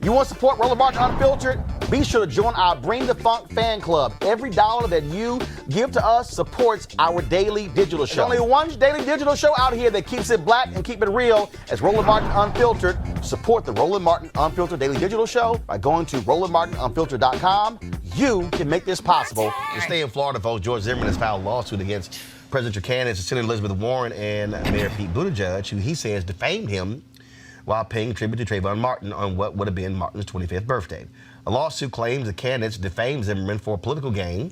You want to support Roland Martin Unfiltered? Be sure to join our Bring the Funk fan club. Every dollar that you give to us supports our daily digital show. There's only one daily digital show out here that keeps it black and keep it real as Roland Martin Unfiltered. Support the Roland Martin Unfiltered daily digital show by going to RolandMartinUnfiltered.com. You can make this possible. To stay in Florida, folks, George Zimmerman has filed a lawsuit against presidential candidates Senator Elizabeth Warren and Mayor Pete Buttigieg, who he says defamed him while paying tribute to Trayvon Martin on what would have been Martin's 25th birthday. A lawsuit claims the candidates defamed Zimmerman for political gain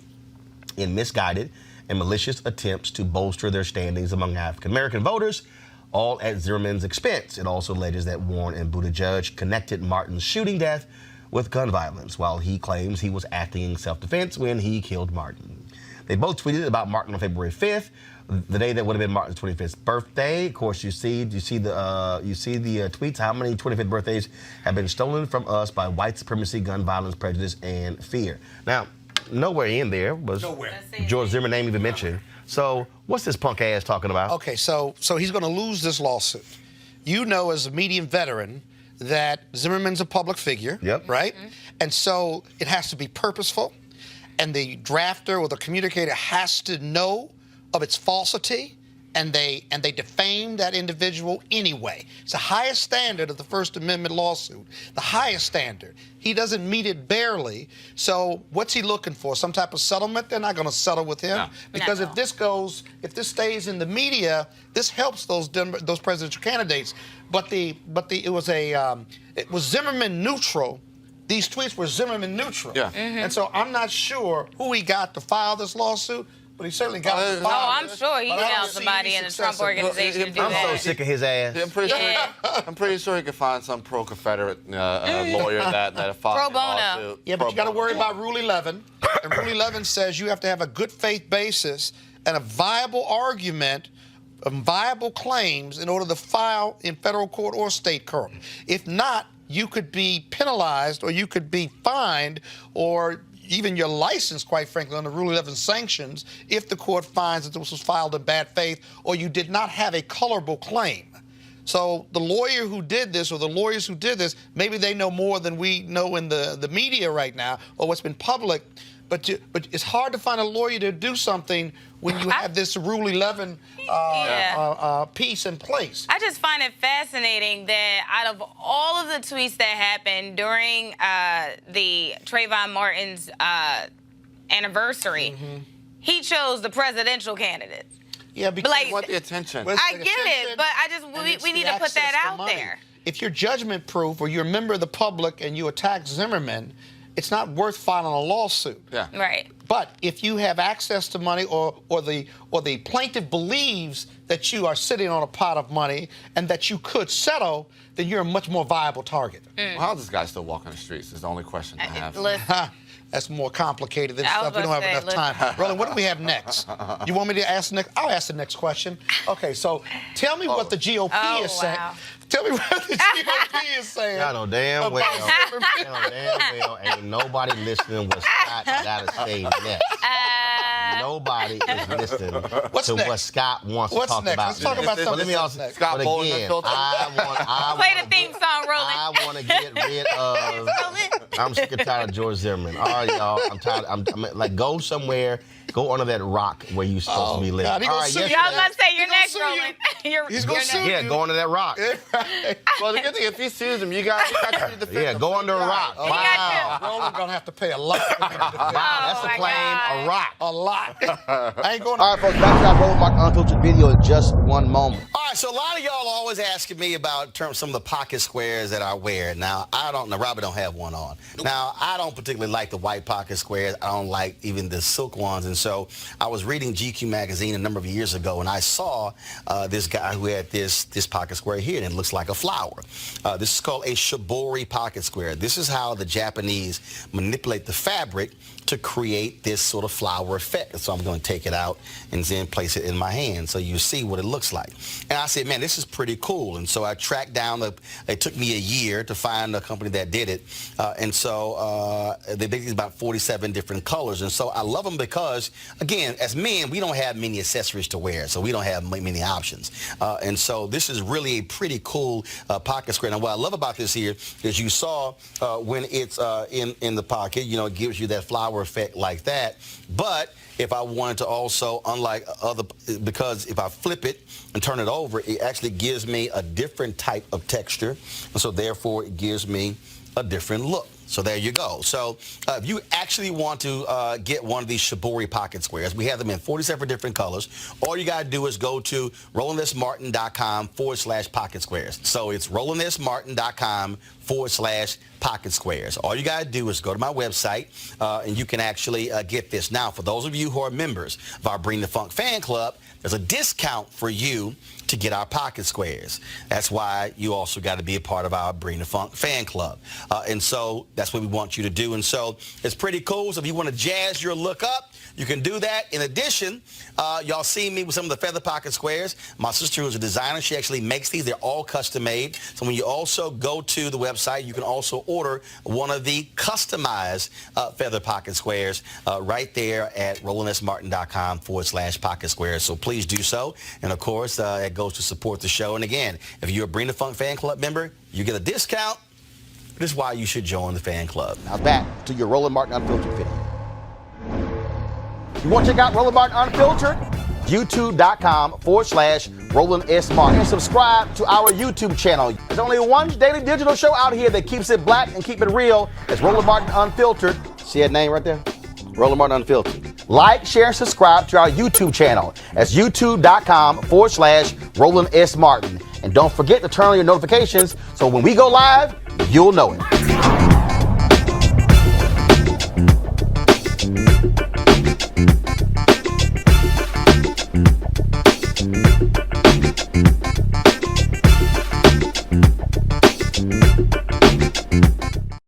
in misguided and malicious attempts to bolster their standings among African-American voters, all at Zimmerman's expense. It also alleges that Warren and Buttigieg connected Martin's shooting death with gun violence, while he claims he was acting in self-defense when he killed Martin. They both tweeted about Martin on February 5th, the day that would have been Martin's 25th birthday. Of course, you see the tweets. How many 25th birthdays have been stolen from us by white supremacy, gun violence, prejudice, and fear? Now, nowhere in there was George Zimmerman name even mentioned. So, what's this punk ass talking about? Okay, so he's going to lose this lawsuit. You know, as a medium veteran, that Zimmerman's a public figure, right? Mm-hmm. And so it has to be purposeful, and the drafter or the communicator has to know of its falsity, and they defame that individual anyway. It's the highest standard of the First Amendment lawsuit, the highest standard. He doesn't meet it barely. So what's he looking for? Some type of settlement? They're not going to settle with him, because if this stays in the media, this helps those presidential candidates. It was Zimmerman neutral. These tweets were Zimmerman neutral. Yeah. Mm-hmm. And so I'm not sure who he got to file this lawsuit, but he certainly got to file Oh, I'm sure he found somebody in the Trump organization to do that. I'm so sick of his ass. Yeah, I'm pretty sure he could find some pro-Confederate lawyer that filed a lawsuit. Yeah, but you got to worry about Rule 11. And Rule 11 says you have to have a good faith basis and a viable argument, viable claims in order to file in federal court or state court. If not, you could be penalized, or you could be fined, or even your license, quite frankly, under Rule 11 sanctions, if the court finds that this was filed in bad faith or you did not have a colorable claim. So the lawyer who did this, or the lawyers who did this, maybe they know more than we know in the media right now, or what's been public. But it's hard to find a lawyer to do something when you have this Rule 11 piece in place. I just find it fascinating that out of all of the tweets that happened during the Trayvon Martin's anniversary, he chose the presidential candidates. Yeah, because they want the attention. I get it, but we need to put that out there. If you're judgment proof, or you're a member of the public and you attack Zimmerman, it's not worth filing a lawsuit. Yeah. Right. But if you have access to money, or the plaintiff believes that you are sitting on a pot of money and that you could settle, then you're a much more viable target. Well, how's this guy still walking the streets is the only question I have. That's more complicated than stuff. We don't have enough time. Roland, what do we have next? You want me to ask the next? I'll ask the next question. Okay, so tell me what the GOP is saying. Tell me what the GOP is saying. Y'all know damn well, ain't nobody listening what Scott got to say next. Nobody is listening to what Scott wants to talk about. Let's talk about something next. Scott Bowling again, Play the theme song, Roland. I want to get rid of. I'm sick and tired of George Zimmerman. All right, y'all. I'm tired. I'm like, go somewhere. Go under that rock where you're supposed to be living. God, all right, y'all gonna say you're next, Roland. He's gonna sue you. Yeah, go under that rock. Well, the good thing, if he sues him, you got to defend him. Yeah, go under a rock. Oh, wow. Roland's gonna have to pay a lot. That's a claim. A rock. A lot. I ain't going. All right, folks. Back to our Roland Martin Unfiltered video in just one moment. All right, so a lot of y'all are always asking me about some of the pocket squares that I wear. Now, Robert don't have one on. Now, I don't particularly like the white pocket squares. I don't like even the silk ones. And so I was reading GQ magazine a number of years ago, and I saw this guy who had this pocket square here, and it looks like a flower. This is called a shibori pocket square. This is how the Japanese manipulate the fabric to create this sort of flower effect. So I'm going to take it out and then place it in my hand so you see what it looks like. And I said, man, this is pretty cool. And so I tracked down, it took me a year to find a company that did it. And so they basically about 47 different colors. And so I love them because, again, as men, we don't have many accessories to wear. So we don't have many options. And so this is really a pretty cool pocket square. Now, what I love about this here is you saw when it's in the pocket, you know, it gives you that flower effect like that. But if I wanted to also, unlike other, because if I flip it and turn it over, it actually gives me a different type of texture. And so therefore, it gives me a different look. So there you go. So if you actually want to get one of these Shibori pocket squares, we have them in 47 different colors. All you got to do is go to RolandSMartin.com/pocket squares. So it's RolandSMartin.com/pocket squares. All you got to do is go to my website and you can actually get this. Now, for those of you who are members of our Bring the Funk fan club, there's a discount for you to get our pocket squares. That's why you also got to be a part of our Bring the Funk fan club. And so that's what we want you to do. And so it's pretty cool. So if you want to jazz your look up, you can do that. In addition, y'all see me with some of the feather pocket squares. My sister, who's a designer, she actually makes these. They're all custom made. So when you also go to the website, you can also order one of the customized feather pocket squares right there at RolandSMartin.com/pocket squares. So please do so. And of course, it goes to support the show. And again, if you're a Bring the Funk fan club member, you get a discount. This is why you should join the fan club. Now back to your Roland Martin Unfiltered video. You want to check out Roland Martin Unfiltered? YouTube.com/Roland S. Martin. And subscribe to our YouTube channel. There's only one daily digital show out here that keeps it black and keep it real. It's Roland Martin Unfiltered. See that name right there? Roland Martin Unfiltered. Like, share, and subscribe to our YouTube channel. That's YouTube.com/Roland S. Martin. And don't forget to turn on your notifications so when we go live, you'll know it.